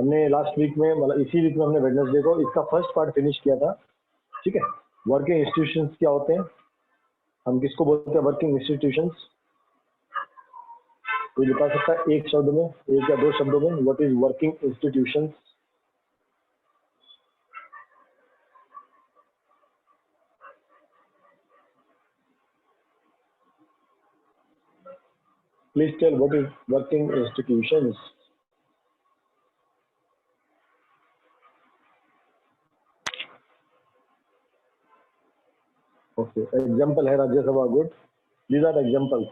हमने last week में, मतलब इसी वीक में हमने वेडनेसडे को इसका फर्स्ट पार्ट फिनिश किया था। ठीक है, वर्किंग इंस्टीट्यूशंस क्या होते हैं, हम किसको बोलते हैं वर्किंग इंस्टीट्यूशंस? कोई बता सकता है एक शब्द में, एक या दो शब्दों में, what is working institutions? Please tell what is working institutions. Okay, example है Rajya Sabha, good. These are examples.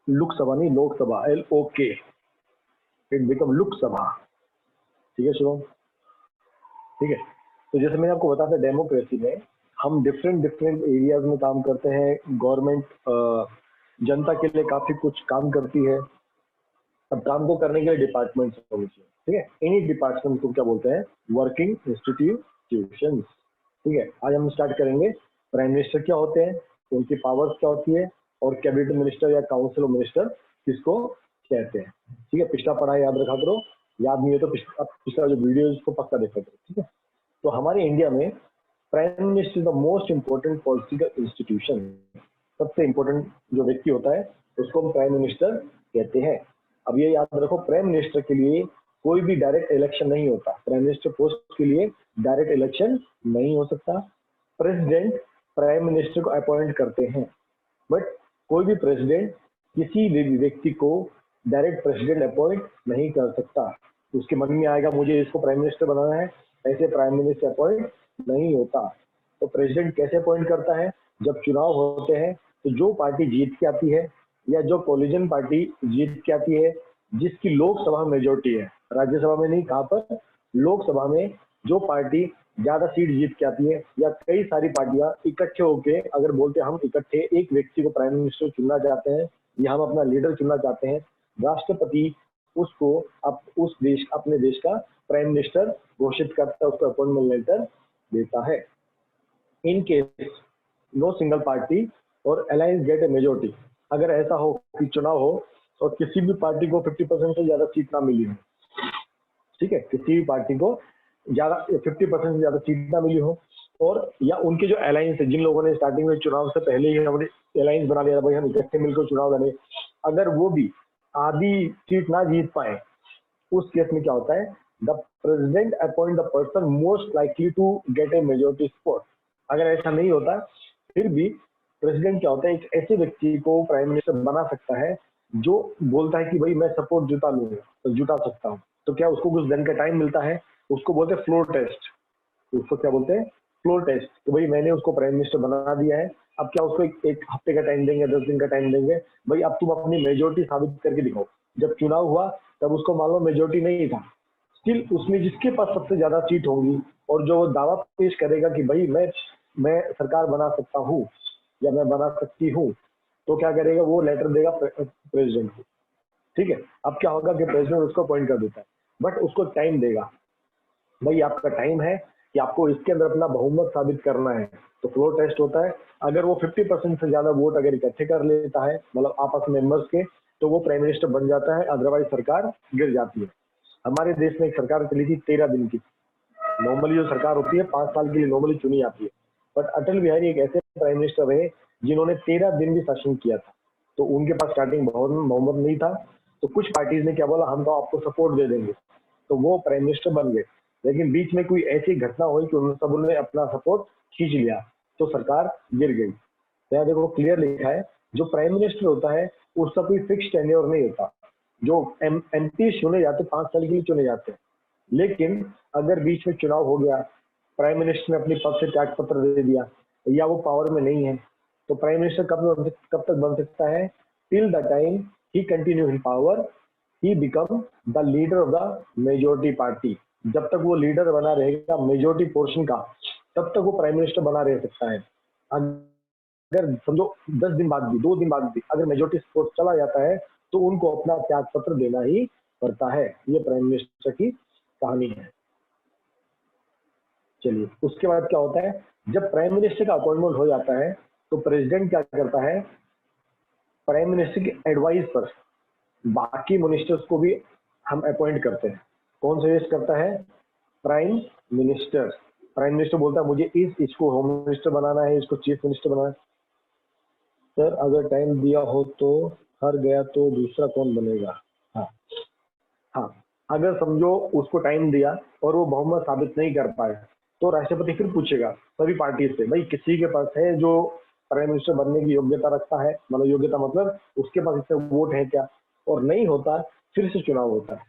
Lok Sabha नहीं, Lok Sabha, LOK. It become Lok Sabha. ठीक है शुभम? ठीक है, तो जैसे मैंने आपको बताया था, डेमोक्रेसी में हम डिफरेंट एरियाज में काम करते हैं। गवर्नमेंट जनता के लिए काफी कुछ काम करती है। अब काम को करने के लिए डिपार्टमेंट्स होने चाहिए। ठीक है, इन्हीं डिपार्टमेंट को क्या बोलते हैं? Working institutions. ठीक है, आज हम स्टार्ट करेंगे प्राइम मिनिस्टर क्या होते हैं, उनकी पावर्स क्या होती है, और कैबिनेट मिनिस्टर या काउंसिल ऑफ मिनिस्टर किसको कहते हैं। ठीक है, पिछला पढ़ा याद रखा करो, याद नहीं है तो पिछला जो वीडियो है उसको पक्का देखा करो। ठीक है, तो हमारे इंडिया में prime minister is the most important political institution. सबसे इंपोर्टेंट जो व्यक्ति होता है उसको हम प्राइम मिनिस्टर कहते हैं। अब ये याद रखो, प्राइम मिनिस्टर के लिए कोई भी डायरेक्ट इलेक्शन नहीं होता। प्राइम मिनिस्टर पोस्ट के लिए डायरेक्ट इलेक्शन नहीं हो सकता। प्रेसिडेंट प्राइम मिनिस्टर को अपॉइंट करते हैं, बट कोई भी प्रेसिडेंट किसी भी व्यक्ति को डायरेक्ट प्रेसिडेंट अपॉइंट नहीं कर सकता। उसके मन में आएगा मुझे इसको प्राइम मिनिस्टर बनाना है, ऐसे प्राइम मिनिस्टर अपॉइंट नहीं होता। तो प्रेसिडेंट कैसे अपॉइंट करता है? जब चुनाव होते हैं तो जो पार्टी जीत के आती है या जो कोलिजन पार्टी जीत के आती है, जिसकी लोकसभा मेजोरिटी है, राज्यसभा में नहीं, कहाँ पर? लोकसभा में जो पार्टी ज्यादा सीट जीत के आती है, या कई सारी पार्टियां इकट्ठे होके अगर बोलते हैं हम इकट्ठे एक व्यक्ति को प्राइम मिनिस्टर चुनना चाहते हैं या हम अपना लीडर चुनना चाहते हैं, राष्ट्रपति उसको उस देश, अपने देश का प्राइम मिनिस्टर घोषित करता है, उसको अपॉइंटमेंट लेटर देता है। In case no single party और अलायंस गेट ए मेजोरिटी, अगर ऐसा हो कि चुनाव हो और किसी भी पार्टी को 50% से ज्यादा सीट ना मिली हो, ठीक है, किसी भी पार्टी को ज्यादा 50% से ज्यादा सीट ना मिली हो, और या उनके जो अलायंस है, जिन लोगों ने स्टार्टिंग में चुनाव से पहले ही हमने अलायंस बना लिया भाई हम इकट्ठे मिलकर चुनाव लड़े, अगर वो भी आधी सीट ना जीत पाए, उस केस में क्या होता है? The president appoint the person most likely to get a majority support. अगर ऐसा नहीं होता फिर भी प्रेसिडेंट क्या होता है? एक ऐसे व्यक्ति को प्राइम मिनिस्टर बना सकता है जो बोलता है कि भाई मैं सपोर्ट जुटा लूंगा, तो जुटा सकता हूँ। तो क्या उसको कुछ दिन का टाइम मिलता है, उसको बोलते हैं फ्लोर टेस्ट। उसको क्या बोलते हैं? Floor test. तो भाई मैंने उसको प्राइम मिनिस्टर बना दिया है, अब क्या उसको एक हफ्ते का टाइम देंगे, 10 दिन का टाइम देंगे, भाई अब तुम अपनी मेजोरिटी साबित करके दिखाओ। जब चुनाव हुआ तब उसको मान लो मेजोरिटी नहीं था, स्टिल उसमें जिसके पास सबसे ज्यादा सीट होंगी और जो दावा पेश करेगा कि भाई मैं सरकार बना सकता हूँ या मैं बना सकती हूँ, तो क्या करेगा? वो लेटर देगा प्रेसिडेंट को। ठीक है, अब क्या होगा कि प्रेसिडेंट उसको अपॉइंट कर देता है, बट उसको टाइम देगा, भाई आपका टाइम है कि आपको इसके अंदर अपना बहुमत साबित करना है। तो फ्लोर टेस्ट होता है, अगर वो 50% से ज्यादा वोट अगर इकट्ठे कर लेता है, मतलब आपस में मेंबर्स के, तो वो प्राइम मिनिस्टर बन जाता है, अदरवाइज सरकार गिर जाती है। हमारे देश में एक सरकार चली थी 13 दिन की। नॉर्मली जो सरकार होती है 5 साल के लिए नॉर्मली चुनी जाती है, बट अटल बिहारी एक ऐसे प्राइम मिनिस्टर रहे जिन्होंने 13 दिन भी शासन किया था। तो उनके पास स्टार्टिंग बहुमत नहीं था, तो कुछ पार्टीज ने क्या बोला, हम तो आपको सपोर्ट दे देंगे, तो वो प्राइम मिनिस्टर बन गए। लेकिन बीच में कोई ऐसी घटना हुई कि उन सब ने अपना सपोर्ट खींच लिया, तो सरकार गिर गई। तो यहाँ देखो क्लियर लिखा है, जो प्राइम मिनिस्टर होता है उसका कोई फिक्स टेन्योर नहीं होता। जो एमपी चुने जाते 5 साल के लिए चुने जाते हैं, लेकिन अगर बीच में चुनाव हो गया, प्राइम मिनिस्टर ने अपनी पद से त्याग पत्र दे दिया या वो पावर में नहीं है, तो प्राइम मिनिस्टर कब तक बन सकता है? Till the time he continue in power he become the leader of the majority party. जब तक वो लीडर बना रहेगा मेजोरिटी पोर्शन का, तब तक वो प्राइम मिनिस्टर बना रह सकता है। अगर समझो 10 दिन बाद भी, 2 दिन बाद भी अगर मेजोरिटी सपोर्ट चला जाता है, तो उनको अपना त्याग पत्र देना ही पड़ता है। ये प्राइम मिनिस्टर की कहानी है। चलिए, उसके बाद क्या होता है? जब प्राइम मिनिस्टर का अपॉइंटमेंट हो जाता है तो प्रेसिडेंट क्या करता है? प्राइम मिनिस्टर की एडवाइस पर बाकी मिनिस्टर्स को भी हम अपॉइंट करते हैं। कौन सजेस्ट करता है? Prime minister. प्राइम मिनिस्टर बोलता है मुझे इसको होम मिनिस्टर बनाना है, इसको चीफ मिनिस्टर बनाना है। सर अगर टाइम दिया हो तो हार गया तो दूसरा कौन बनेगा? हाँ हाँ, अगर समझो उसको टाइम दिया और वो बहुमत साबित नहीं कर पाया तो राष्ट्रपति फिर पूछेगा सभी पार्टी से, भाई किसी के पास है जो प्राइम मिनिस्टर बनने की योग्यता रखता है, मतलब योग्यता मतलब उसके पास इतने वोट है क्या? और नहीं होता फिर से चुनाव होता है।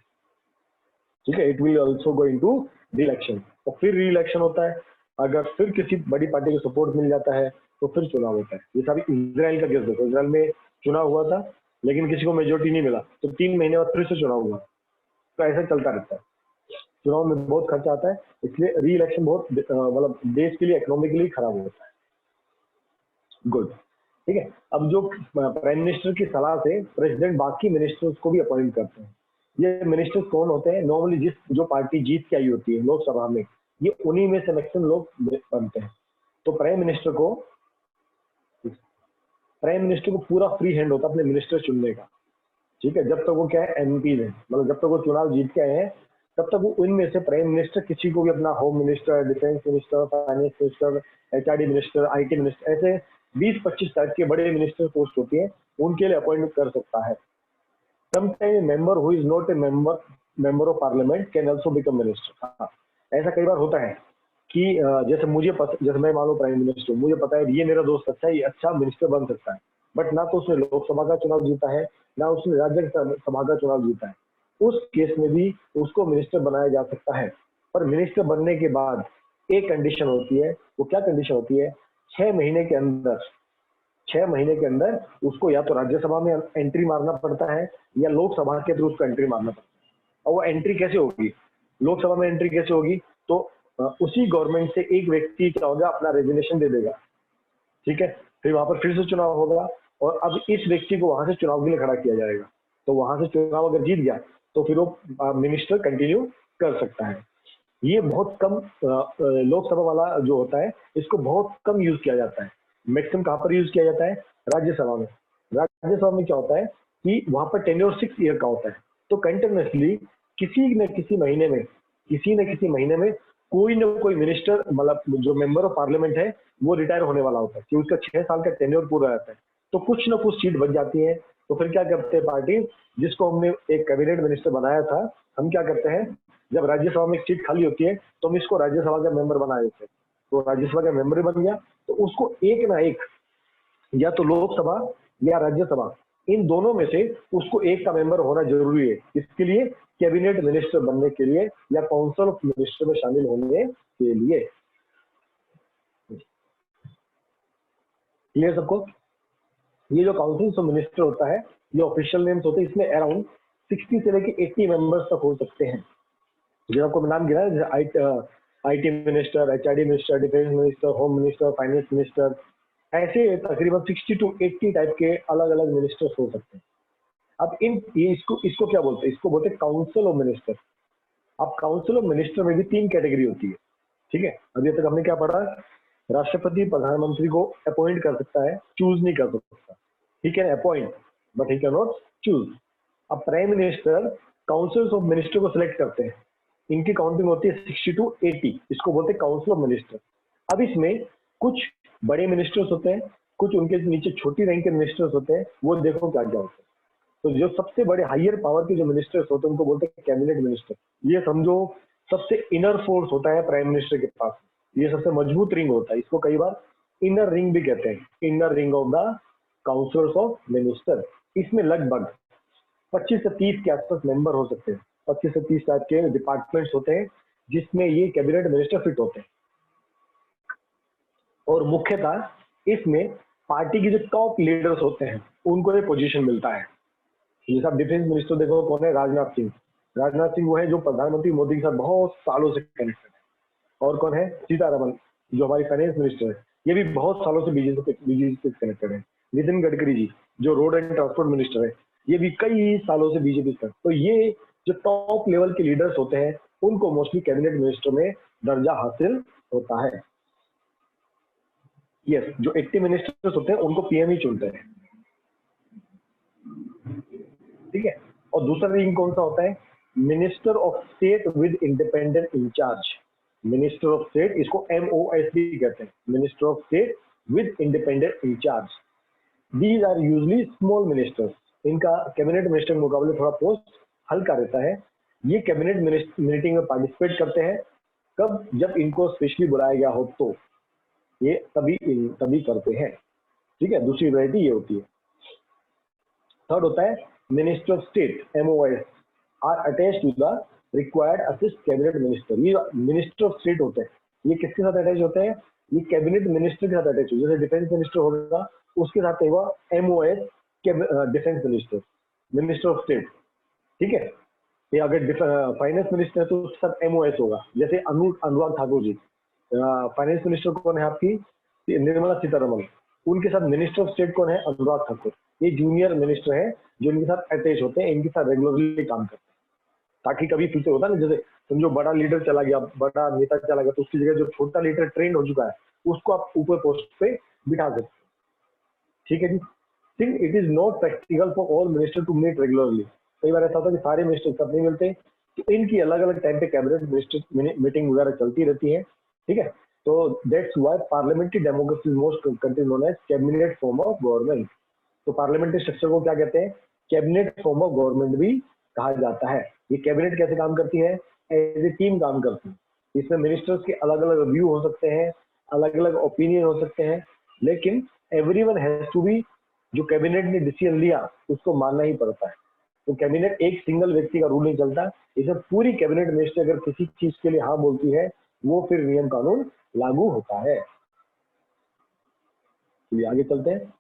ठीक है, it will also go into री इलेक्शन, और फिर री इलेक्शन होता है। अगर फिर किसी बड़ी पार्टी को सपोर्ट मिल जाता है तो फिर चुनाव होता है। जैसे अभी इसराइल का केस देखो, इसराइल में चुनाव हुआ था लेकिन किसी को मेजोरिटी नहीं मिला तो 3 महीने बाद फिर से चुनाव हुआ। तो ऐसा चलता रहता है। चुनाव में बहुत खर्चा आता है, इसलिए री इलेक्शन बहुत मतलब देश के लिए इकोनॉमिकली खराब होता है। गुड, ठीक है। अब जो प्राइम मिनिस्टर की सलाह से प्रेसिडेंट बाकी मिनिस्टर्स को भी अपॉइंट करते हैं। ये मिनिस्टर्स कौन होते हैं? नॉर्मली जो पार्टी जीत के आई होती है लोकसभा में, ये उन्हीं में से मैक्सिमम लोग बनते हैं। तो प्राइम मिनिस्टर को पूरा फ्री हैंड होता है अपने मिनिस्टर चुनने का। ठीक है, जब तक वो क्या है एमपी है, मतलब जब तक वो चुनाव जीत के आए हैं तब तक वो उनमें से प्राइम मिनिस्टर किसी को भी अपना home minister, defence minister, finance minister, HRD minister, IT minister, ऐसे 20-25 टाइप के बड़े मिनिस्टर पोस्ट होती है, उनके लिए अपॉइंट कर सकता है। Sometime member who is not a member of parliament can also become minister. हाँ, ऐसा कई बार होता है कि जैसे मैं मान लो प्राइम मिनिस्टर, मुझे पता है ये मेरा दोस्त अच्छा है, ये अच्छा मिनिस्टर बन सकता है, बट ना तो उसने लोकसभा का चुनाव जीता है ना उसने राज्यसभा का चुनाव जीता है। उस केस में भी उसको मिनिस्टर बनाया जा सकता है। पर मिनिस्टर बनने के बाद एक कंडीशन होती है। वो क्या कंडीशन होती है? 6 महीने के अंदर 6 महीने के अंदर उसको या तो राज्यसभा में एंट्री मारना पड़ता है या लोकसभा के थ्रू उसको एंट्री मारना पड़ता है। और वो एंट्री कैसे होगी? लोकसभा में एंट्री कैसे होगी? तो उसी गवर्नमेंट से एक व्यक्ति क्या होगा, अपना रेजिग्नेशन दे देगा। ठीक है, फिर वहां पर फिर से चुनाव होगा और अब इस व्यक्ति को वहां से चुनाव के लिए खड़ा किया जाएगा। तो वहां से चुनाव अगर जीत गया तो फिर वो मिनिस्टर कंटिन्यू कर सकता है। ये बहुत कम लोकसभा वाला जो होता है इसको बहुत कम यूज किया जाता है। मैक्सिमम कहाँ पर यूज किया जाता है? राज्यसभा में। राज्यसभा में क्या होता है कि वहां पर टेन्योर 6 ईयर का होता है। तो कंटिन्यूसली किसी न किसी महीने में कोई ना कोई मिनिस्टर, मतलब जो मेंबर ऑफ पार्लियामेंट है, वो रिटायर होने वाला होता है कि उसका 6 साल का टेन्योर पूरा रहता है। तो कुछ ना कुछ सीट बच जाती है। तो फिर क्या करते हैं पार्टी, जिसको हमने एक कैबिनेट मिनिस्टर बनाया था, हम क्या करते हैं, जब राज्यसभा में एक सीट खाली होती है तो हम इसको राज्यसभा का मेंबर बना देते हैं। तो राज्यसभा का मेंबर बन गया तो उसको एक ना एक, या तो लोकसभा या राज्यसभा, इन दोनों में से उसको एक का मेंबर होना जरूरी है। इसके लिए कैबिनेट मिनिस्टर बनने के लिए या काउंसिल ऑफ मिनिस्टर में शामिल होने के लिए। क्लियर सबको? ये जो काउंसिल ऑफ मिनिस्टर होता है, ये ऑफिशियल नेम्स होते हैं। इसमें अराउंड 60 से लेकर 80 मेंबर्स तक हो सकते हैं। जो आपको नाम गिरा है, IT minister, HRD minister, defence minister, home minister, finance minister, ऐसे तकरीबन 60 to 80 टाइप के अलग अलग मिनिस्टर्स हो सकते हैं। अब ये इसको इसको क्या बोलते हैं? इसको बोलते हैं काउंसिल ऑफ मिनिस्टर। अब काउंसिल ऑफ मिनिस्टर में भी 3 कैटेगरी होती है। ठीक है, अभी तक हमने क्या पढ़ा? राष्ट्रपति प्रधानमंत्री को अपॉइंट कर सकता है, चूज नहीं कर सकता। He can appoint but he can not choose. अब prime minister council of minister को सिलेक्ट करते हैं। इनकी काउंटिंग होती है 60 to 80, इसको बोलते हैं काउंसिल ऑफ मिनिस्टर। अब इसमें कुछ बड़े मिनिस्टर्स होते हैं, कुछ उनके नीचे छोटी रैंक के मिनिस्टर्स होते हैं। वो देखो क्या क्या होते हैं। तो जो सबसे बड़े हायर पावर के जो मिनिस्टर्स होते हैं उनको बोलते हैं कैबिनेट मिनिस्टर। ये समझो सबसे इनर फोर्स होता है प्राइम मिनिस्टर के पास। ये सबसे मजबूत रिंग होता है, इसको कई बार इनर रिंग भी कहते हैं, inner ring of the council of minister. इसमें लगभग 25 से 30 के आसपास मेंबर हो सकते हैं। 25 से 30 टाइप के डिपार्टमेंट्स होते हैं जिसमें ये कैबिनेट मिनिस्टर फिट होते हैं। और मुख्यतः इसमें पार्टी के जो टॉप लीडर्स होते हैं उनको ये पोजीशन मिलता है। जैसे आप डिफेंस मिनिस्टर देखो, कौन है? राजनाथ सिंह। राजनाथ सिंह वो है जो प्रधानमंत्री मोदी के साथ बहुत सालों से कनेक्टेड है। और कौन है? सीतारमन, जो हमारी फाइनेंस मिनिस्टर है, ये भी बहुत सालों से बीजेपी से कनेक्टेड है। नितिन गडकरी जी, जो रोड एंड ट्रांसपोर्ट मिनिस्टर है, ये भी कई सालों से बीजेपी से। तो ये जो टॉप लेवल के लीडर्स होते हैं उनको मोस्टली कैबिनेट मिनिस्टर में दर्जा हासिल होता है। यस, जो 80 मिनिस्टर्स होते हैं उनको पीएम ही चुनते हैं। ठीक है, और दूसरा रैंक कौन सा होता है? Minister of state with independent in charge. Minister of state, इसको MOS भी कहते हैं, minister of state with independent in charge. These are usually small ministers. इनका कैबिनेट मिनिस्टर के मुकाबले थोड़ा पोस्ट हल्का रहता है। ये कैबिनेट मीटिंग में पार्टिसिपेट करते हैं कब? जब इनको स्पेशली बुलाया गया हो तो ये तभी करते हैं। ठीक है, दूसरी वैरायटी ये होती है। थर्ड होता है minister of state MOS are attach to the required assist cabinet minister. ये मिनिस्टर ऑफ स्टेट होते हैं, ये किसके साथ अटैच होते हैं? ये कैबिनेट मिनिस्टर के साथ अटैच होते हैं। जैसे डिफेंस मिनिस्टर होगा उसके साथ होगा MOS defence minister, minister of state. ठीक है, ये अगर फाइनेंस मिनिस्टर है तो उसके साथ MOS होगा। जैसे अनुराग ठाकुर जी, फाइनेंस मिनिस्टर कौन है आपकी? निर्मला सीतारमण। उनके साथ मिनिस्टर ऑफ स्टेट कौन है? अनुराग ठाकुर। ये जूनियर मिनिस्टर हैं जो इनके साथ अटैच होते हैं, इनके साथ रेगुलरली काम करते हैं, ताकि कभी फ्यूचर होता है ना, जैसे समझो बड़ा लीडर चला गया, बड़ा नेता चला गया, तो उसकी जगह जो छोटा लीडर ट्रेंड हो चुका है उसको आप ऊपर पोस्ट पे बिठा सकते हैं। ठीक है जी। Think it is not practical for all minister to meet regularly. कई बार ऐसा होता है कि सारे मिनिस्टर सब नहीं मिलते, तो इनकी अलग अलग टाइम पे कैबिनेट मिनिस्टर मीटिंग वगैरह चलती रहती है। ठीक है, तो that's why parliamentary democracy is most country known as cabinet form of government. तो पार्लियामेंट्री स्ट्रक्चर को क्या कहते हैं? कैबिनेट फॉर्म ऑफ गवर्नमेंट भी कहा जाता है। ये कैबिनेट कैसे काम करती है? एज ए टीम काम करती है। इसमें मिनिस्टर्स के अलग अलग व्यू हो सकते हैं, अलग अलग ओपिनियन हो सकते हैं, लेकिन एवरीवन हैज टू बी, जो कैबिनेट ने डिसीजन लिया उसको मानना ही पड़ता है। तो कैबिनेट एक सिंगल व्यक्ति का रूल नहीं चलता, इसमें पूरी कैबिनेट मिनिस्टर अगर किसी चीज के लिए हाँ बोलती है वो फिर नियम कानून लागू होता है। चलिए आगे चलते हैं।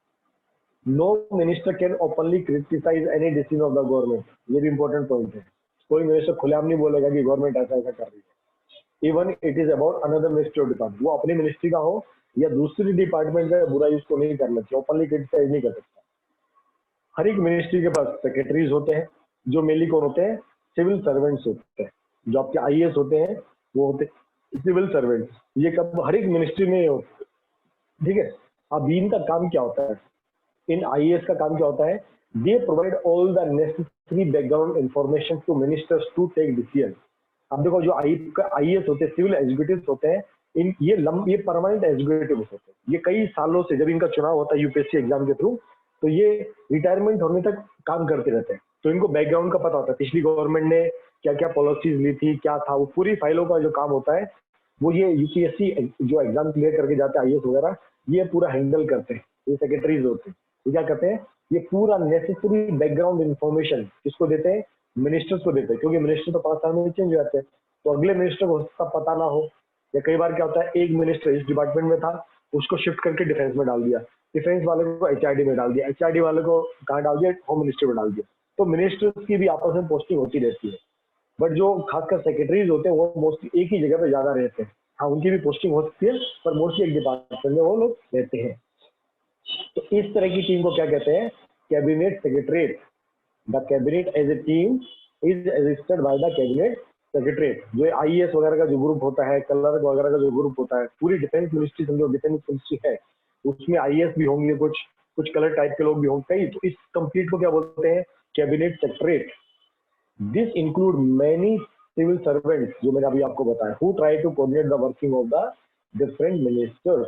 No minister can openly criticise any decision of the government. ये भी इंपॉर्टेंट पॉइंट है। कोई मिनिस्टर खुलेआम नहीं बोलेगा कि गवर्नमेंट ऐसा ऐसा कर रही है। Even it is about another ministry department, वो अपनी मिनिस्ट्री का हो या दूसरी डिपार्टमेंट का बुरा यूज को नहीं करना चाहिए, ओपनली क्रिटिसाइज नहीं कर सकता। हर एक मिनिस्ट्री के पास सेक्रेटरीज होते हैं, जो मेनली कौन होते हैं? सिविल सर्वेंट्स होते हैं। जो आपके IAS होते हैं वो होते हैं सिविल सर्वेंट्स। ये कब हर एक मिनिस्ट्री में होते हैं। ठीक है, अब इनका काम क्या होता है? इन IAS का काम क्या होता है? They provide all the necessary background information to ministers to take decision. अब देखो जो IAS होते हैं सिविल एग्जीक्यूटिव होते हैं, ये परमानेंट एग्जीक्यूटिव होते हैं। ये कई सालों से, जब इनका चुनाव होता है UPSC एग्जाम के थ्रू, तो ये रिटायरमेंट होने तक काम करते रहते हैं। तो इनको बैकग्राउंड का पता होता है, पिछली गवर्नमेंट ने क्या क्या पॉलिसीज ली थी, क्या था, वो पूरी फाइलों का जो काम होता है वो ये UPSC जो एग्जाम क्लियर करके जाते हैं IAS वगैरह, ये पूरा हैंडल करते हैं। ये सेक्रेटरीज होते हैं। ये क्या करते हैं? ये पूरा नेसेसरी बैकग्राउंड इंफॉर्मेशन किसको देते हैं? मिनिस्टर्स को देते हैं, क्योंकि मिनिस्टर तो 5 साल में चेंज हो जाते हैं, तो अगले मिनिस्टर को उसका पता ना हो। या कई बार क्या होता है, एक मिनिस्टर इस डिपार्टमेंट में था, उसको शिफ्ट करके डिफेंस में डाल दिया, डिफेंस वाले को HRD में डाल दिया, HRD वाले को कहाँ डाल दिया? होम मिनिस्टर में डाल दिया। तो मिनिस्टर्स की भी आपस में पोस्टिंग होती रहती है, बट जो खासकर सेक्रेटरीज होते हैं वो मोस्टली एक ही जगह पे ज्यादा रहते हैं। हाँ, उनकी भी पोस्टिंग हो सकती है, पर मोस्टली एक डिपार्टमेंट में वो लोग रहते हैं। तो इस तरह की टीम को क्या कहते हैं? Cabinet secretariat. The cabinet as a team is existed by the cabinet secretariat. जो IAS वगैरह का जो ग्रुप होता है, क्लर्क वगैरह का जो ग्रुप होता है, पूरी डिफेंस मिनिस्ट्री समझो डिफेंस मिनिस्ट्री है, उसमें IAS भी होंगे, कुछ कुछ कलर टाइप के लोग भी होंगे कई, तो इस कंप्लीट को क्या बोलते हैं? Cabinet secretariat. This include many civil servants, जो मैंने अभी आपको बताया, who try to coordinate the working of the different ministers.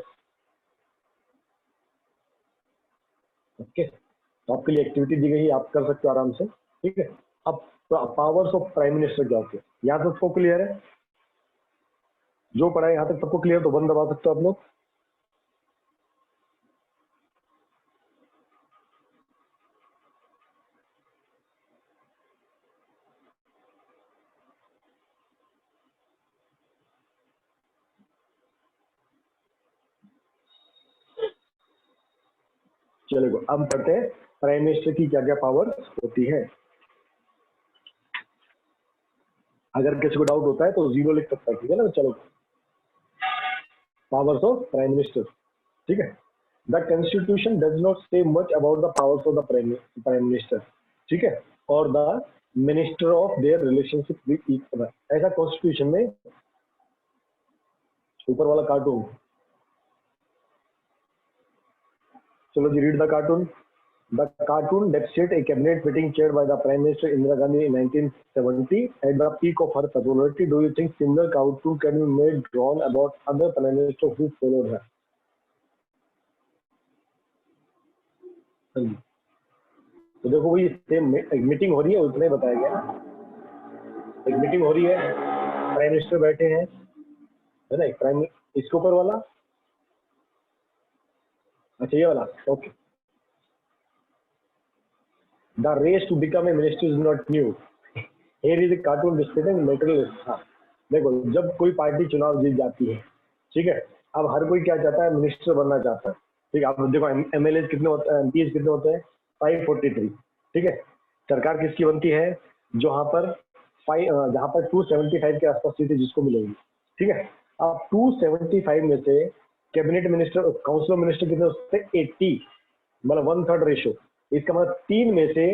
Okay, तो आपके लिए एक्टिविटी दी गई है, आप कर सकते हो आराम से। ठीक है, अब पावर्स ऑफ प्राइम मिनिस्टर क्या होते हैं, यहाँ तक सबको क्लियर है? जो पढ़ा है यहाँ तक सबको क्लियर, तो बंद दबा सकते हो आप लोग। चलो अब पढ़ते हैं प्राइम मिनिस्टर की क्या क्या पावर होती है। अगर किसी को डाउट होता है तो 0 लिख सकता है, ठीक है ना? चलो, पावर्स ऑफ प्राइम मिनिस्टर। ठीक है, the constitution does not say much about the powers of the prime minister, ठीक है, और the minister of their relationship with each other. ऐसा कॉन्स्टिट्यूशन में, ऊपर वाला कार्टून, चलो जी read the cartoon. The cartoon depicts a cabinet meeting chaired by the Prime Minister Indira Gandhi in 1970 at the peak of her popularity. Do you think similar cartoon can be made drawn about other Prime Minister who followed her? तो देखो वही same एक meeting हो रही है, उसने बताया गया ना, एक मीटिंग हो रही है, प्राइम मिनिस्टर बैठे हैं, है ना, एक प्राइम, इसके ऊपर वाला, अच्छा ये वाला, okay. The race to become a minister is not new, here is a cartoon displaying material. हाँ देखो, जब कोई पार्टी चुनाव जीत जाती है, ठीक है, अब हर कोई क्या चाहता है, मिनिस्टर बनना चाहता है, ठीक है। आप देखो एमएलए कितने होते हैं, एमपीज कितने होते हैं, 543, ठीक है। सरकार किसकी बनती है, जहाँ पर 275 के आसपास सीटें जिसको मिलेगी, ठीक है। अब 275 में से कैबिनेट मिनिस्टर, काउंसिल मिनिस्टर कितने होते हैं, 80, मतलब 1/3 रेशो। इसका मतलब 3 में से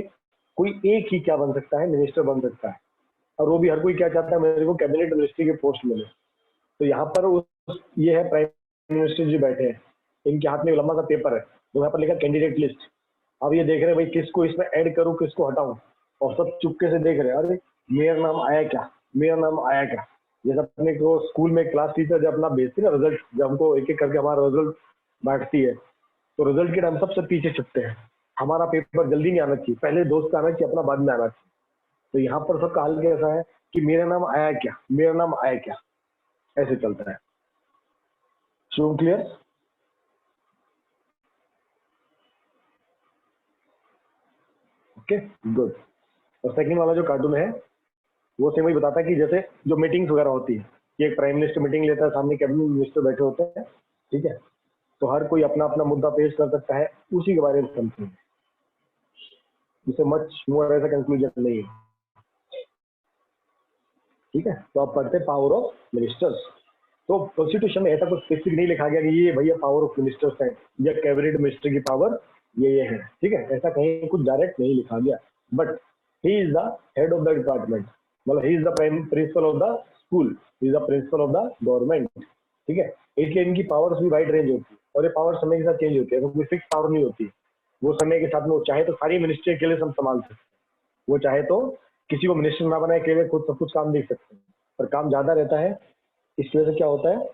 कोई एक ही क्या बन सकता है, मिनिस्टर बन सकता है, और वो भी हर कोई क्या चाहता है, मेरे को कैबिनेट मिनिस्ट्री के पोस्ट मिले। तो यहाँ पर ये है प्राइम मिनिस्टर जी बैठे हैं, इनके हाथ में लंबा सा पेपर है, तो यहाँ पर लिखा कैंडिडेट लिस्ट। अब ये देख रहे हैं भाई किसको इसमें ऐड करूं, किसको हटाऊं, और सब चुपके से देख रहे हैं, अरे मेरा नाम आया क्या, मेरा नाम आया क्या। जैसे अपने को स्कूल में क्लास टीचर जब अपना भेजती है ना रिजल्ट, जब हमको एक एक करके हमारा रिजल्ट बांटती है, तो रिजल्ट के टाइम सबसे पीछे छुपते हैं, हमारा पेपर जल्दी नहीं आना चाहिए, पहले दोस्त का आना चाहिए, अपना बाद में आना चाहिए। तो यहाँ पर सबका हाल कैसा है कि मेरा नाम आया क्या, मेरा नाम आया क्या, ऐसे चलता है। So clear? Okay good. और सेकंड वाला जो कार्टून है वो सेम वही बताता है कि जैसे जो मीटिंग्स वगैरह होती है कि एक प्राइम मिनिस्टर मीटिंग लेता है, सामने कैबिनेट मिनिस्टर बैठे होते हैं, ठीक है, तो हर कोई अपना अपना मुद्दा पेश कर सकता है, उसी के बारे में समझते हैं, इससे मच मोर ऐसा कंक्लूजन नहीं है, ठीक है। तो आप पढ़ते पावर ऑफ मिनिस्टर्स, तो कॉन्स्टिट्यूशन में ऐसा कुछ स्पेसिफिक नहीं लिखा गया कि ये भैया पावर ऑफ मिनिस्टर्स है या कैबिनेट मिनिस्टर की पावर ये है, ठीक है, ऐसा कहीं कुछ डायरेक्ट नहीं लिखा गया। But he is the head of the department, मतलब he is the principal of the school, he is the principal of the government, ठीक है। इसलिए इनकी पावर्स भी वाइड रेंज होती है, और ये पावर समय के साथ चेंज होती है, कोई फिक्स पावर नहीं होती। वो समय के साथ में वो चाहे तो सारी मिनिस्ट्री के लिए सब संभाल सकते हैं, वो चाहे तो किसी को मिनिस्टर ना बनाए के लिए खुद सब कुछ काम देख सकते हैं, पर काम ज्यादा रहता है, इसकी वजह से क्या होता है,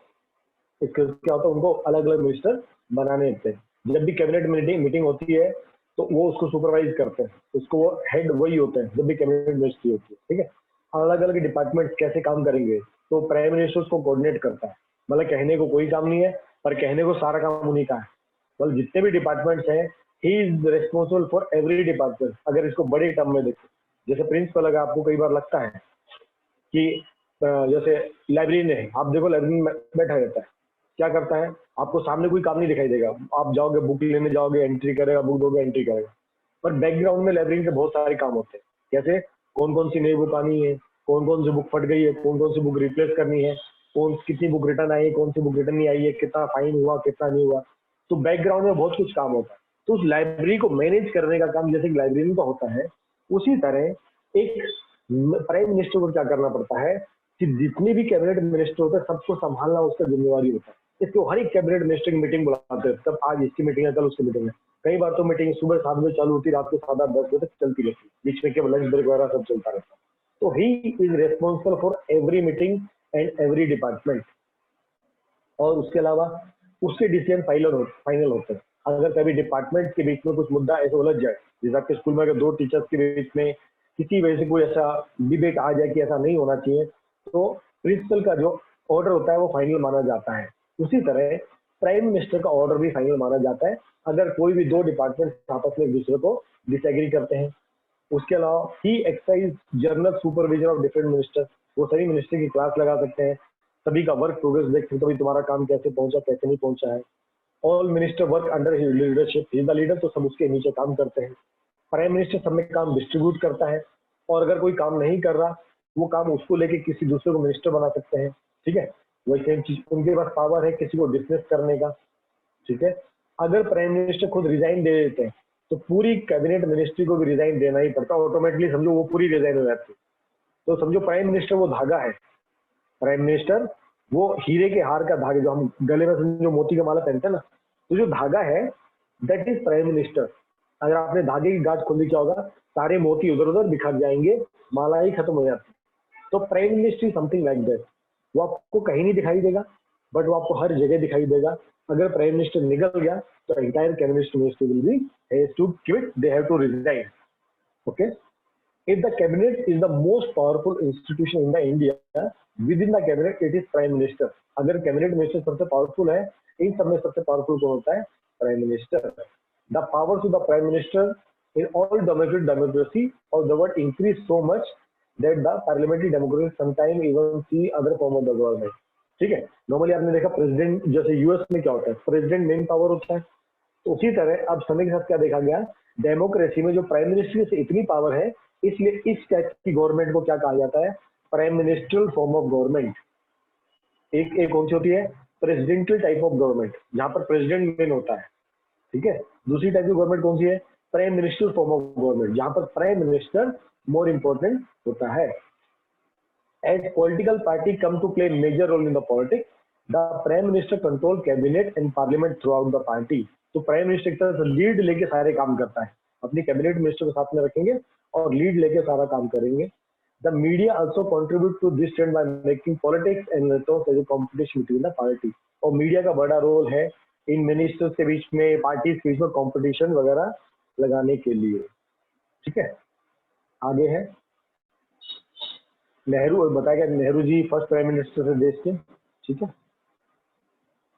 इसके क्या होता है, उनको अलग अलग मिनिस्टर बनाने होते हैं। जब भी कैबिनेट मीटिंग होती है तो वो उसको सुपरवाइज करते हैं, उसको वो हेड वही होते हैं जब भी कैबिनेट मिनिस्ट्री होती है, ठीक है। अलग अलग डिपार्टमेंट कैसे काम करेंगे तो प्राइम मिनिस्टर उसको कोऑर्डिनेट करता है, मतलब कहने को कोई काम नहीं है, पर कहने को सारा काम उन्हीं का है। मतलब जितने भी डिपार्टमेंट्स हैं, he is responsible for every department. अगर इसको बड़े टर्म में देखो, जैसे प्रिंसिपल, अगर आपको कई बार लगता है कि जैसे लाइब्रेरी है, आप देखो लाइब्रेरी में बैठा रहता है, क्या करता है, आपको सामने कोई काम नहीं दिखाई देगा, आप जाओगे बुक लेने जाओगे, एंट्री करेगा, बुक दोगे एंट्री करेगा, पर बैकग्राउंड में लाइब्रेरी के बहुत सारे काम होते हैं। जैसे कौन कौन सी नई बुक आनी है, कौन कौन सी बुक फट गई है, कौन कौन सी बुक रिप्लेस करनी है, कौन कितनी बुक रिटर्न आई है, कौन सी बुक रिटर्न नहीं आई है, कितना फाइन हुआ, कितना नहीं हुआ, तो बैकग्राउंड में बहुत कुछ काम होता है। तो उस लाइब्रेरी को मैनेज करने का काम जैसे लाइब्रेरी का होता है, उसी तरह एक प्राइम मिनिस्टर को क्या करना पड़ता है कि जितने भी कैबिनेट मिनिस्टर होते हैं सबको संभालना उसका जिम्मेवारी होता है। इसको हर एक कैबिनेट मिनिस्टर की मीटिंग बुलाते हैं, तब आज इसकी मीटिंग है, कल उसकी मीटिंग है। कई बार तो मीटिंग सुबह 7 बजे चालू होती है, रात को 7-8-10 बजे तक चलती रहती है, बीच में केवल लंच ब्रेक वगैरह सब चलता रहता है। तो he is responsible for every meeting and every department, और उसके अलावा उसके डिसीजन फाइनल होते हैं। अगर कभी डिपार्टमेंट के बीच में कुछ मुद्दा ऐसे उलझ जाए, जैसे आपके स्कूल में अगर 2 टीचर्स के बीच में किसी वजह से कोई ऐसा डिबेट आ जाए कि ऐसा नहीं होना चाहिए, तो प्रिंसिपल का जो ऑर्डर होता है वो फाइनल माना जाता है। उसी तरह प्राइम मिनिस्टर का ऑर्डर भी फाइनल माना जाता है अगर कोई भी 2 डिपार्टमेंट आपस में एक दूसरे को डिसएग्री करते हैं। उसके अलावा he exercise general supervision of different minister, वो सभी मिनिस्टर की क्लास लगा सकते हैं, सभी का वर्क प्रोग्रेस देख सकते हैं, तुम्हारा काम कैसे पहुंचा, कैसे नहीं पहुंचा है। All minister work under his leadership, he is the leader, तो सब उसके नीचे काम करते हैं। प्राइम मिनिस्टर सब में काम डिस्ट्रीब्यूट करता है, और अगर कोई काम नहीं कर रहा, वो काम उसको लेके किसी दूसरे को मिनिस्टर बना सकते हैं, ठीक है। वही सेम चीज उनके पास पावर है किसी को डिसमिस करने का, ठीक है। अगर प्राइम मिनिस्टर खुद रिजाइन दे देते हैं तो पूरी कैबिनेट मिनिस्ट्री को भी रिजाइन देना ही पड़ता, ऑटोमेटिकली समझो वो पूरी रिजाइन हो जाती है। तो समझो प्राइम मिनिस्टर वो धागा है, प्राइम मिनिस्टर वो हीरे के हार का धागा, जो हम गले में समझो मोती का माला पहनते हैं ना, तो जो धागा है दैट इज प्राइम मिनिस्टर। अगर आपने धागे की गांठ खोली क्या होगा, सारे मोती उधर उधर बिखर जाएंगे, माला ही खत्म हो जाती। तो prime minister something like that, वो आपको कहीं नहीं दिखाई देगा, बट वो आपको हर जगह दिखाई देगा। अगर प्राइम मिनिस्टर निकल गया तो entire cabinet minister will be has to quit, they have to resign. Okay, if the cabinet is the most powerful institution in the India, within the cabinet it is prime minister। अगर cabinet minister सबसे powerful है, इन सब में सबसे powerful कौन होता है, prime minister. The powers of the prime minister in all domestic democracy और the word increase so much that the parliamentary democracy sometime even see other form of the government. ठीक है, नॉर्मली आपने देखा president, जैसे US में क्या होता है, प्रेसिडेंट मेन पावर होता है। तो उसी तरह अब समय के साथ क्या देखा गया, डेमोक्रेसी में जो प्राइम मिनिस्टर से इतनी पावर है, इसलिए इस टाइप की गवर्नमेंट को क्या कहा जाता है, prime ministerial form of government. एक कौन सी होती है, प्रेसिडेंशियल टाइप ऑफ गवर्नमेंट, जहां पर प्रेसिडेंट मेन होता है। ठीक है, दूसरी टाइप की गवर्नमेंट कौन सी है, prime ministerial form of government, जहां पर प्राइम मिनिस्टर मोर इंपॉर्टेंट होता है। As political party come to play major role in the politics, the prime minister control cabinet and parliament throughout the party. तो prime minister की तरफ से lead लेके सारे काम करता है, अपनी कैबिनेट मिनिस्टर को साथ में रखेंगे और लीड लेके सारा काम करेंगे। The media also contribute to this trend by making politics and resource as a competition between the party. और मीडिया का बड़ा रोल है इन मिनिस्टर्स के बीच में, पार्टीज के बीच में कंपटीशन वगैरह लगाने के लिए। ठीक है, आगे है नेहरू, बताया गया Nehru ji first prime minister थे देश के। ठीक है,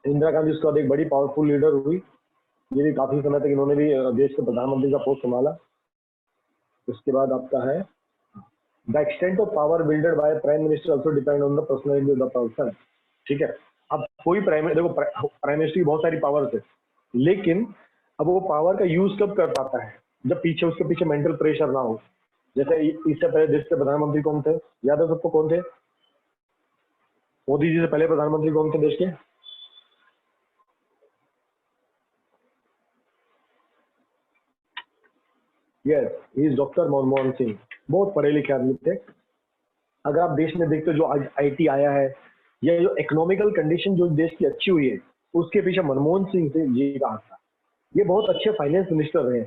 इंदिरा गांधी उसके बाद एक बड़ी पावरफुल लीडर हुई, ये भी काफी समय तक इन्होंने भी देश के प्रधानमंत्री का पोस्ट संभाला। उसके बाद आपका है the extent of power builded by prime minister also depend on the personality of the person. ठीक है, अब कोई देखो प्राइम मिनिस्टर की बहुत सारी पावर्स है, लेकिन अब वो पावर का यूज कब कर पाता है, जब पीछे उसके पीछे मेंटल प्रेशर ना हो। जैसे इससे पहले देश के प्रधानमंत्री कौन थे, याद है सबको कौन थे, मोदी जी से पहले प्रधानमंत्री कौन थे देश के, yes he is doctor Manmohan Singh. बहुत पढ़े लिखे आदमी थे। अगर आप देश में देखते हो जो आज आईटी आया है, या जो इकोनॉमिकल कंडीशन जो देश की अच्छी हुई है, उसके पीछे मनमोहन सिंह जी का हाथ था। ये बहुत अच्छे फाइनेंस मिनिस्टर रहे,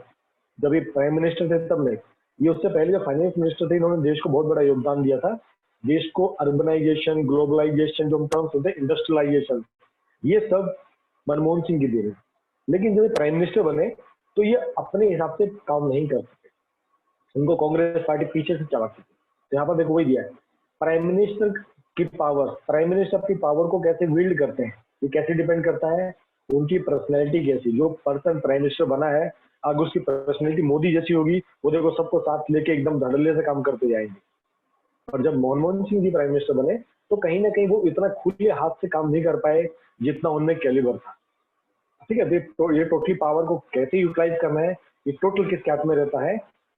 जब ये प्राइम मिनिस्टर थे तब नहीं, ये उससे पहले जब फाइनेंस मिनिस्टर थे, इन्होंने देश को बहुत बड़ा योगदान दिया था। देश को अर्बनाइजेशन, ग्लोबलाइजेशन, जो टर्म्स होते हैं, इंडस्ट्रियलाइजेशन, ये सब मनमोहन सिंह की देन है। लेकिन जब प्राइम मिनिस्टर बने तो ये अपने हिसाब से काम नहीं कर सके, उनको कांग्रेस पार्टी पीछे से चलाती थी। तो यहाँ पर देखो वही दिया है, प्राइम मिनिस्टर की पावर, प्राइम मिनिस्टर अपनी पावर को कैसे विल्ड करते हैं, ये कैसे डिपेंड करता है, उनकी पर्सनैलिटी कैसी, जो पर्सन प्राइम मिनिस्टर बना है अगर उसकी पर्सनैलिटी मोदी जैसी होगी, वो देखो सबको साथ लेके एकदम धड़ल्ले से काम करते जाएंगे। और जब मनमोहन सिंह जी प्राइम मिनिस्टर बने तो कहीं ना कहीं वो इतना खुले हाथ से काम नहीं कर पाए जितना उनमें कैलिबर था। ठीक है, तो ये टोटली पावर को कैसे यूटिलाइज करना है, ये टोटल किसके हाथ में रहता है,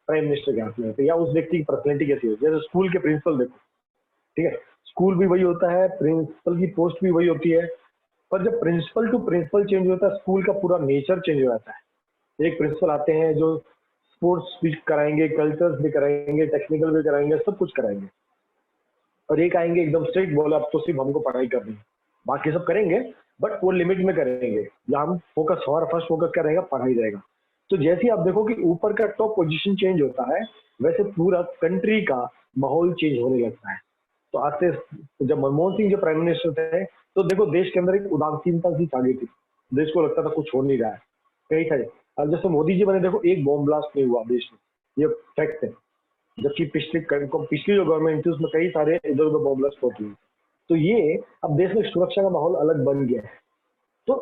प्राइम मिनिस्टर के हाथ में रहता है, या उस व्यक्ति की पर्सनैलिटी कैसी है। जैसे स्कूल के प्रिंसिपल देखो, ठीक है, स्कूल भी वही होता है, प्रिंसिपल की पोस्ट भी वही होती है, पर जब प्रिंसिपल टू प्रिंसिपल चेंज होता है, स्कूल का पूरा नेचर चेंज हो जाता है। एक प्रिंसिपल आते हैं जो स्पोर्ट्स भी कराएंगे, कल्चर्स भी कराएंगे, टेक्निकल भी कराएंगे, सब कुछ कराएंगे, और एक आएंगे एकदम स्ट्रिक्ट, बोले अब तो सिर्फ हमको पढ़ाई करनी है, बाकी सब करेंगे बट वो लिमिट में करेंगे, जहाँ हम फोकस, हमारा फर्स्ट फोकस क्या रहेगा, पढ़ाई रहेगा। तो जैसे ही आप देखो कि ऊपर का टॉप पोजीशन चेंज होता है, वैसे पूरा कंट्री का माहौल चेंज होने लगता है। तो आज से जब मनमोहन सिंह जो प्राइम मिनिस्टर थे, तो देखो देश के अंदर एक उदासीनता सी छा गई थी, देश को लगता था कुछ हो नहीं रहा है, कई सारे। अब जैसे मोदी जी बने, देखो एक बॉम्ब ब्लास्ट नहीं हुआ देश में, ये फैक्ट है। जबकि पिछली जो गवर्नमेंट थी उसमें कई सारे इधर उधर बॉम्ब ब्लास्ट होती है। तो ये अब देश में सुरक्षा का माहौल अलग बन गया है। तो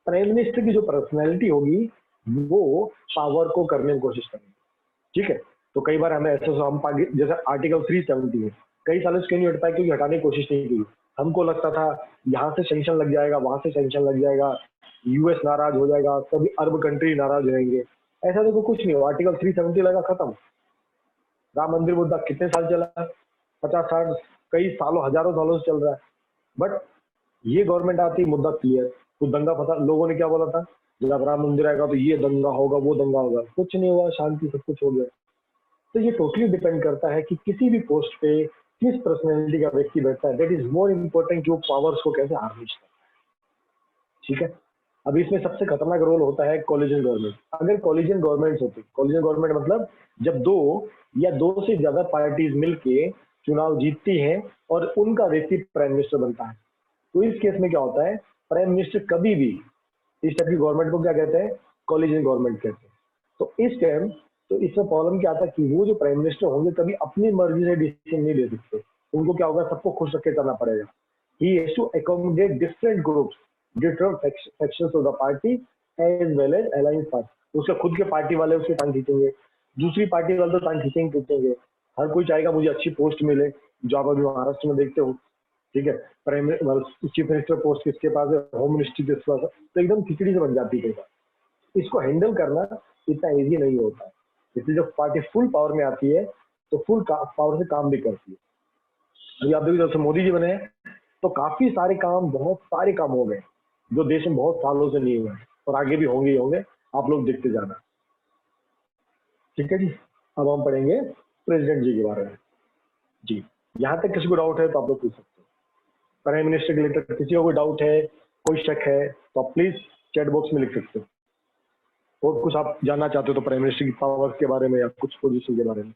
प्राइम मिनिस्टर की जो पर्सनैलिटी होगी वो पावर को करने की कोशिश करेंगे। ठीक है, तो कई बार हमें ऐसे हम जैसे आर्टिकल 370 में कई सालों से नहीं हट पाए क्योंकि हटाने की कोशिश नहीं की। हमको लगता था यहाँ से सेंक्शन लग जाएगा, वहां से सेंक्शन लग जाएगा, यूएस नाराज हो जाएगा, सभी अरब कंट्री नाराज रहेंगे। ऐसा देखो कुछ नहीं हुआ, आर्टिकल 370 लगा, खत्म। राम मंदिर मुद्दा कितने साल चला, 50-60, कई सालों, हजारों सालों से चल रहा है। बट ये गवर्नमेंट आती, मुद्दा क्लियर, तो दंगा फसाद, लोगों ने क्या बोला था, जब राम मंदिर आएगा तो ये दंगा होगा, वो दंगा होगा, कुछ नहीं हुआ, शांति, सब कुछ हो गया। तो ये टोटली डिपेंड करता है कि किसी भी पोस्ट पे किस पर्सनैलिटी का व्यक्ति बैठता है, दैट इज मोर इम्पोर्टेंट कि वो पावर्स को कैसे हार्नेस करता है। ठीक है, अभी इसमें सबसे खतरनाक रोल होता है कोलिजन गवर्नमेंट। अगर कोलिजन गवर्नमेंट होती, कोलिजन गवर्नमेंट मतलब जब दो या दो से ज्यादा पार्टीज मिलके चुनाव जीतती हैं और उनका व्यक्ति प्राइम मिनिस्टर बनता है, तो इस केस में क्या होता है, प्राइम मिनिस्टर कभी भी, इस टाइप की गवर्नमेंट को क्या कहते हैं, कोलिजन गवर्नमेंट कहते हैं। तो इस टाइम, तो इसमें प्रॉब्लम क्या आता है कि वो जो प्राइम मिनिस्टर होंगे कभी अपनी मर्जी से डिसीजन नहीं ले सकते, उनको क्या होगा, सबको खुश रख के करना पड़ेगा। He has to accommodate different groups, different sections of the party as well as alliance party. उसके खुद के पार्टी वाले उसके टांग खींचेंगे, दूसरी पार्टी वाले तो टांग खींचेंगे। हर कोई चाहेगा मुझे अच्छी पोस्ट मिले, जो आप अभी महाराष्ट्र में देखते हो, ठीक है, प्राइम चीफ मिनिस्टर पोस्ट किसके पास है, होम मिनिस्ट्री किसके पास है, तो एकदम खिचड़ी से बन जाती है। इसको हैंडल करना इतना इजी नहीं होता है, इसलिए जब पार्टी फुल पावर में आती है तो फुल पावर से काम भी करती है। अभी आप देखिए, जब से मोदी जी बने हैं तो काफी सारे काम, बहुत सारे काम हो गए जो देश में बहुत सालों से नहीं हुए हैं, और आगे भी होंगे ही होंगे, आप लोग देखते जाना। ठीक है जी, अब हम पढ़ेंगे प्रेसिडेंट जी के बारे में। जी, यहाँ तक किसी को डाउट है तो आप लोग पूछ सकते हो। प्राइम मिनिस्टर के लिए किसी को कोई डाउट है, कोई शक है, तो आप प्लीज चैट बॉक्स में लिख सकते हो। और कुछ आप जानना चाहते हो तो प्राइम मिनिस्टर की पावर के बारे में या कुछ पोजीशन के बारे में।